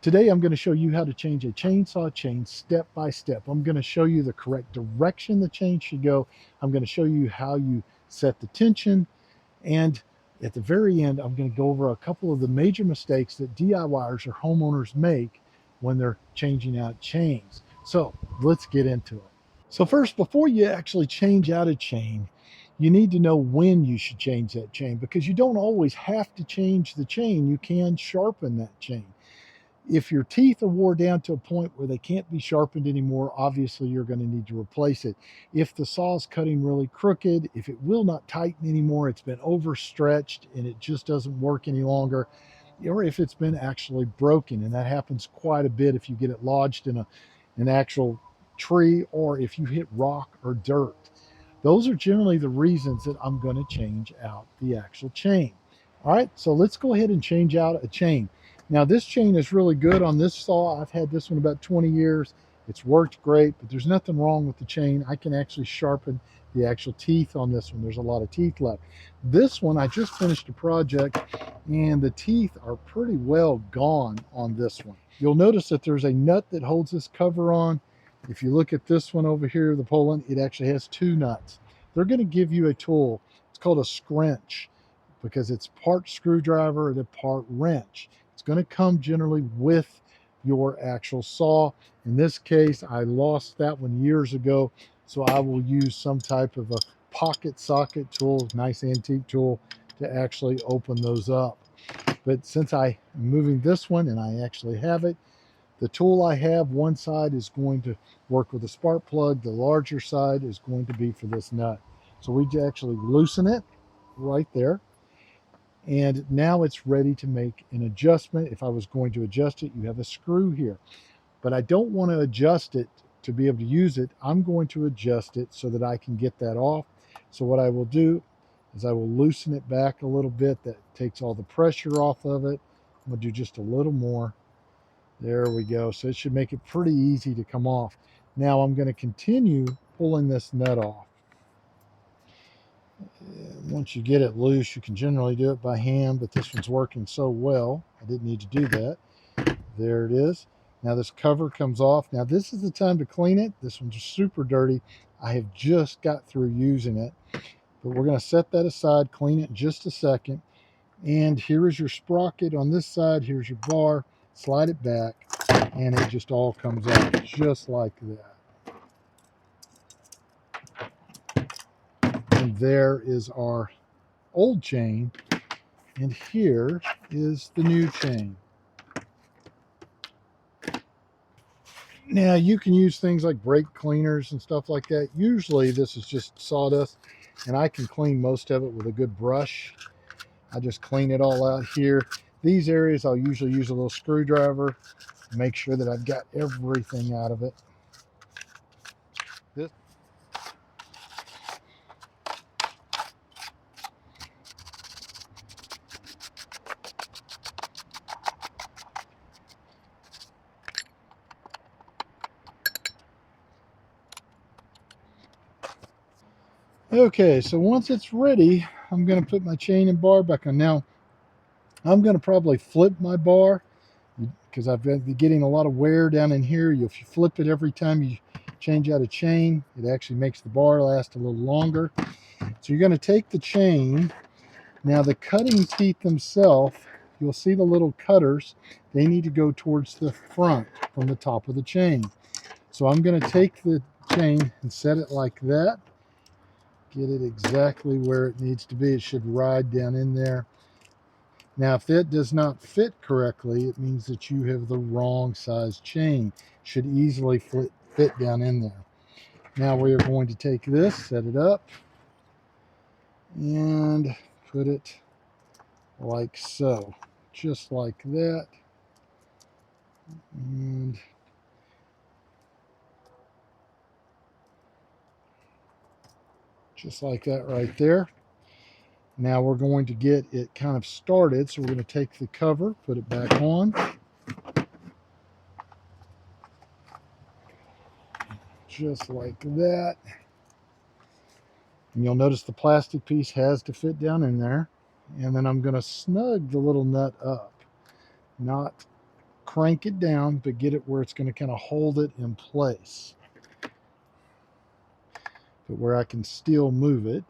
Today I'm going to show you how to change a chainsaw chain step by step. I'm going to show you the correct direction the chain should go. I'm going to show you how you set the tension, and at the very end I'm going to go over a couple of the major mistakes that DIYers or homeowners make when they're changing out chains. So let's get into it. So first, before you actually change out a chain, you need to know when you should change that chain, because you don't always have to change the chain. You can sharpen that chain. If your teeth are wore down to a point where they can't be sharpened anymore, obviously you're going to need to replace it. If the saw's cutting really crooked, if it will not tighten anymore, it's been overstretched and it just doesn't work any longer, or if it's been actually broken, and that happens quite a bit if you get it lodged in an actual tree, or if you hit rock or dirt. Those are generally the reasons that I'm going to change out the actual chain. All right, so let's go ahead and change out a chain. Now this chain is really good on this saw. I've had this one about 20 years. It's worked great, but there's nothing wrong with the chain. I can actually sharpen the actual teeth on this one. There's a lot of teeth left. This one, I just finished a project and the teeth are pretty well gone on this one. You'll notice that there's a nut that holds this cover on. If you look at this one over here, the Poland, it actually has two nuts. They're going to give you a tool. It's called a scrunch, because it's part screwdriver and a part wrench. It's going to come generally with your actual saw. In this case, I lost that one years ago, so I will use some type of a pocket socket tool, nice antique tool, to actually open those up. But since I'm moving this one and I actually have it, the tool I have, one side is going to work with a spark plug. The larger side is going to be for this nut. So we actually loosen it right there. And now it's ready to make an adjustment. If I was going to adjust it, you have a screw here. But I don't want to adjust it to be able to use it. I'm going to adjust it so that I can get that off. So what I will do is I will loosen it back a little bit. That takes all the pressure off of it. I'm going to do just a little more. There we go. So it should make it pretty easy to come off. Now I'm going to continue pulling this nut off. Once you get it loose, you can generally do it by hand, but this one's working so well, I didn't need to do that. There it is. Now this cover comes off. Now this is the time to clean it. This one's super dirty. I have just got through using it, but we're going to set that aside, clean it in just a second. And here is your sprocket on this side. Here's your bar. Slide it back, and it just all comes out just like that. And there is our old chain, and here is the new chain. Now you can use things like brake cleaners and stuff like that. Usually this is just sawdust, and I can clean most of it with a good brush. I just clean it all out here. These areas I'll usually use a little screwdriver, make sure that I've got everything out of it. This Okay, so once it's ready, I'm going to put my chain and bar back on. Now, I'm going to probably flip my bar because I've been getting a lot of wear down in here. If you flip it every time you change out a chain, it actually makes the bar last a little longer. So you're going to take the chain. Now the cutting teeth themselves, you'll see the little cutters. They need to go towards the front from the top of the chain. So I'm going to take the chain and set it like that. Get it exactly where it needs to be. It should ride down in there. Now, if that does not fit correctly, it means that you have the wrong size chain. It should easily fit down in there. Now we are going to take this, set it up, and put it like so. Just like that. And just like that right there. Now we're going to get it kind of started, so we're going to take the cover, put it back on. Just like that. And you'll notice the plastic piece has to fit down in there. And then I'm going to snug the little nut up. Not crank it down, but get it where it's going to kind of hold it in place, but where I can still move it.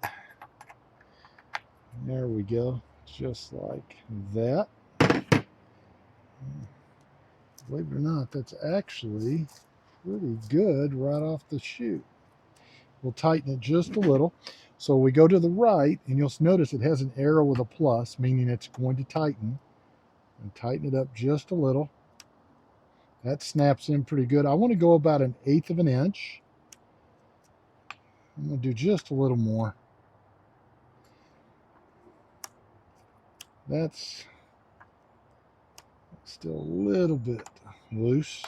There we go, just like that. Believe it or not, that's actually pretty good right off the chute. We'll tighten it just a little. So we go to the right, and you'll notice it has an arrow with a plus, meaning it's going to tighten. And tighten it up just a little. That snaps in pretty good. I want to go about 1/8 of an inch. I'm going to do just a little more. That's still a little bit loose.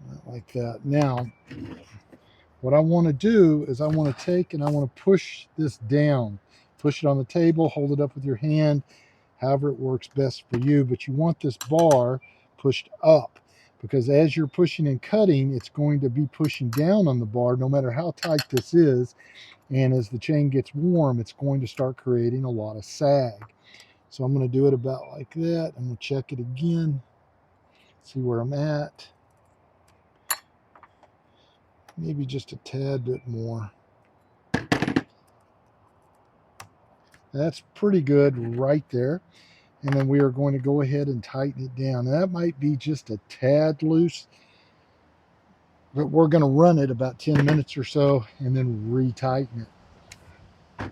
Not like that. Now, what I want to do is I want to take and I want to push this down. Push it on the table, hold it up with your hand, however it works best for you. But you want this bar pushed up, because as you're pushing and cutting, it's going to be pushing down on the bar no matter how tight this is. And as the chain gets warm, it's going to start creating a lot of sag. So I'm going to do it about like that. I'm going to check it again, see where I'm at. Maybe just a tad bit more. That's pretty good right there. And then we are going to go ahead and tighten it down. And that might be just a tad loose, but we're going to run it about 10 minutes or so and then retighten it.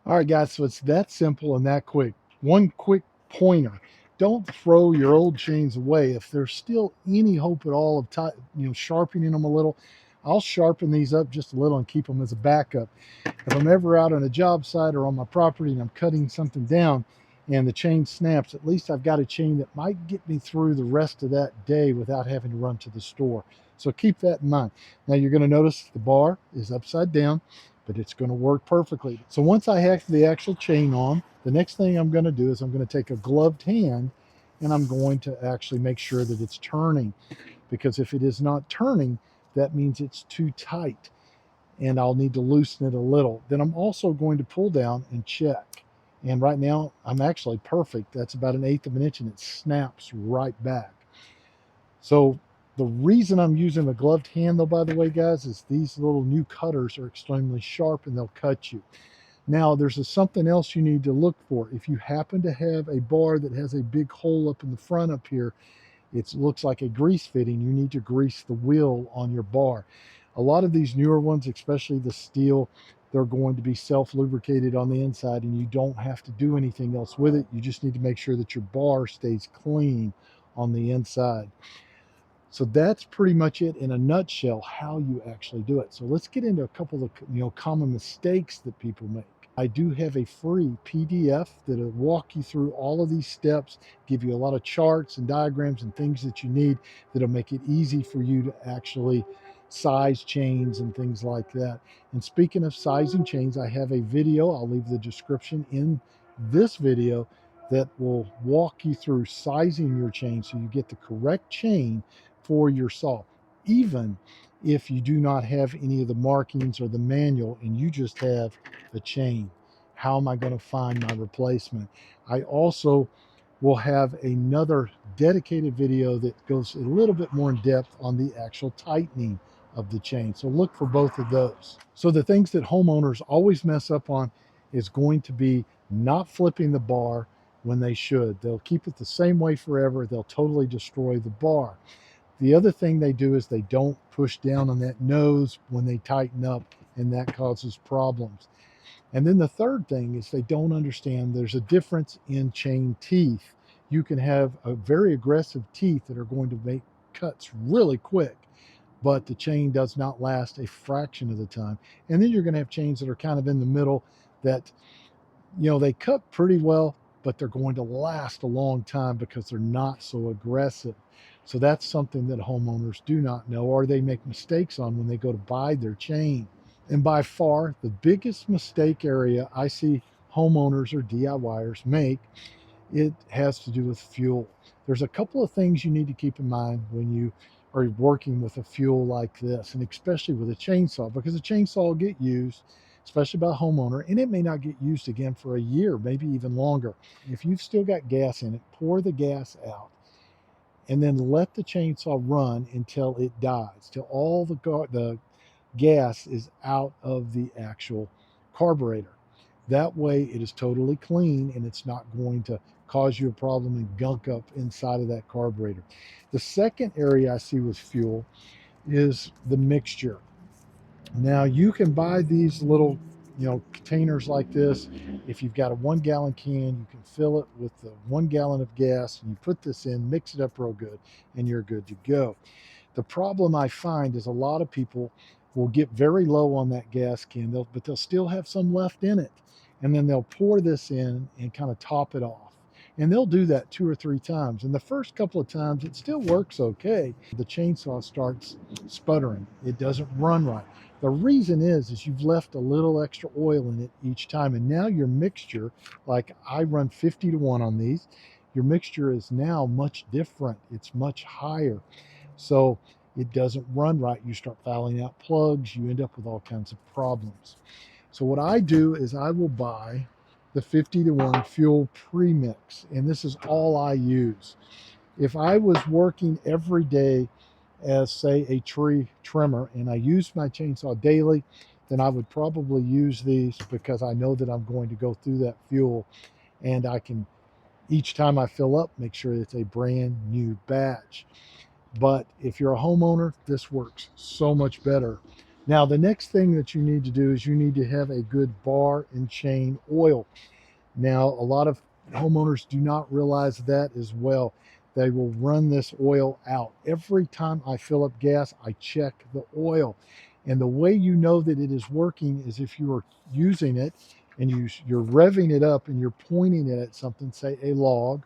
All right, guys, so it's that simple and that quick. One quick pointer: don't throw your old chains away. If there's still any hope at all of sharpening them a little, I'll sharpen these up just a little and keep them as a backup. If I'm ever out on a job site or on my property and I'm cutting something down and the chain snaps, at least I've got a chain that might get me through the rest of that day without having to run to the store. So keep that in mind. Now you're going to notice the bar is upside down, but it's going to work perfectly. So once I have the actual chain on, the next thing I'm going to do is I'm going to take a gloved hand and I'm going to actually make sure that it's turning, because if it is not turning, that means it's too tight and I'll need to loosen it a little. Then I'm also going to pull down and check. And right now I'm actually perfect. That's about 1/8 of an inch and it snaps right back. So the reason I'm using a gloved hand, though, by the way, guys, is these little new cutters are extremely sharp and they'll cut you. Now, there's something else you need to look for. If you happen to have a bar that has a big hole up in the front up here, it looks like a grease fitting, you need to grease the wheel on your bar. A lot of these newer ones, especially the steel, they're going to be self-lubricated on the inside and you don't have to do anything else with it. You just need to make sure that your bar stays clean on the inside. So that's pretty much it in a nutshell, how you actually do it. So let's get into a couple of common mistakes that people make. I do have a free PDF that'll walk you through all of these steps, give you a lot of charts and diagrams and things that you need that'll make it easy for you to actually size chains and things like that. And speaking of sizing chains, I have a video, I'll leave the description in this video, that will walk you through sizing your chain so you get the correct chain for your saw, even if you do not have any of the markings or the manual and you just have a chain. How am I going to find my replacement? I also will have another dedicated video that goes a little bit more in depth on the actual tightening of the chain. So look for both of those. So the things that homeowners always mess up on is going to be not flipping the bar when they should. They'll keep it the same way forever. They'll totally destroy the bar. The other thing they do is they don't push down on that nose when they tighten up, and that causes problems. And then the third thing is they don't understand there's a difference in chain teeth. You can have a very aggressive teeth that are going to make cuts really quick, but the chain does not last a fraction of the time. And then you're going to have chains that are kind of in the middle that, they cut pretty well, but they're going to last a long time because they're not so aggressive. So that's something that homeowners do not know, or they make mistakes on when they go to buy their chain. And by far, the biggest mistake area I see homeowners or DIYers make, it has to do with fuel. There's a couple of things you need to keep in mind when you are working with a fuel like this, and especially with a chainsaw, because a chainsaw will get used, especially by a homeowner, and it may not get used again for a year, maybe even longer. If you've still got gas in it, pour the gas out and then let the chainsaw run until it dies, till all the gas is out of the actual carburetor. That way it is totally clean and it's not going to cause you a problem and gunk up inside of that carburetor. The second area I see with fuel is the mixture. Now you can buy these little, containers like this. If you've got a 1 gallon can, you can fill it with the 1 gallon of gas and you put this in, mix it up real good, and you're good to go. The problem I find is a lot of people will get very low on that gas can, but they'll still have some left in it. And then they'll pour this in and kind of top it off. And they'll do that 2 or 3 times. And the first couple of times, it still works okay. The chainsaw starts sputtering. It doesn't run right. The reason is you've left a little extra oil in it each time. And now your mixture, like I run 50-to-1 on these, your mixture is now much different. It's much higher. So it doesn't run right. You start fouling out plugs. You end up with all kinds of problems. So what I do is I will buy the 50-to-1 fuel premix, and this is all I use. If I was working every day as, say, a tree trimmer and I used my chainsaw daily, then I would probably use these because I know that I'm going to go through that fuel, and I can, each time I fill up, make sure it's a brand new batch. But if you're a homeowner, this works so much better. Now, the next thing that you need to do is you need to have a good bar and chain oil. Now, a lot of homeowners do not realize that as well. They will run this oil out. Every time I fill up gas, I check the oil. And the way you know that it is working is if you are using it and you're revving it up and you're pointing it at something, say a log,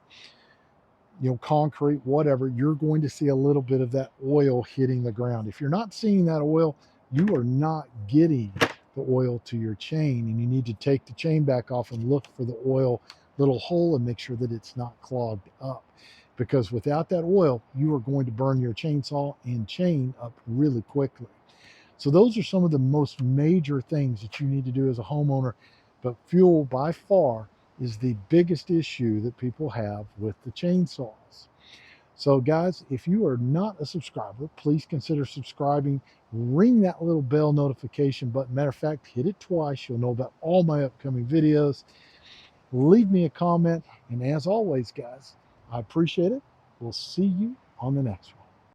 concrete, whatever, you're going to see a little bit of that oil hitting the ground. If you're not seeing that oil, you are not getting the oil to your chain, and you need to take the chain back off and look for the oil little hole and make sure that it's not clogged up. Because without that oil, you are going to burn your chainsaw and chain up really quickly. So those are some of the most major things that you need to do as a homeowner. But fuel by far is the biggest issue that people have with the chainsaws. So guys, if you are not a subscriber, please consider subscribing. Ring that little bell notification button. Matter of fact, hit it twice. You'll know about all my upcoming videos. Leave me a comment. And as always, guys, I appreciate it. We'll see you on the next one.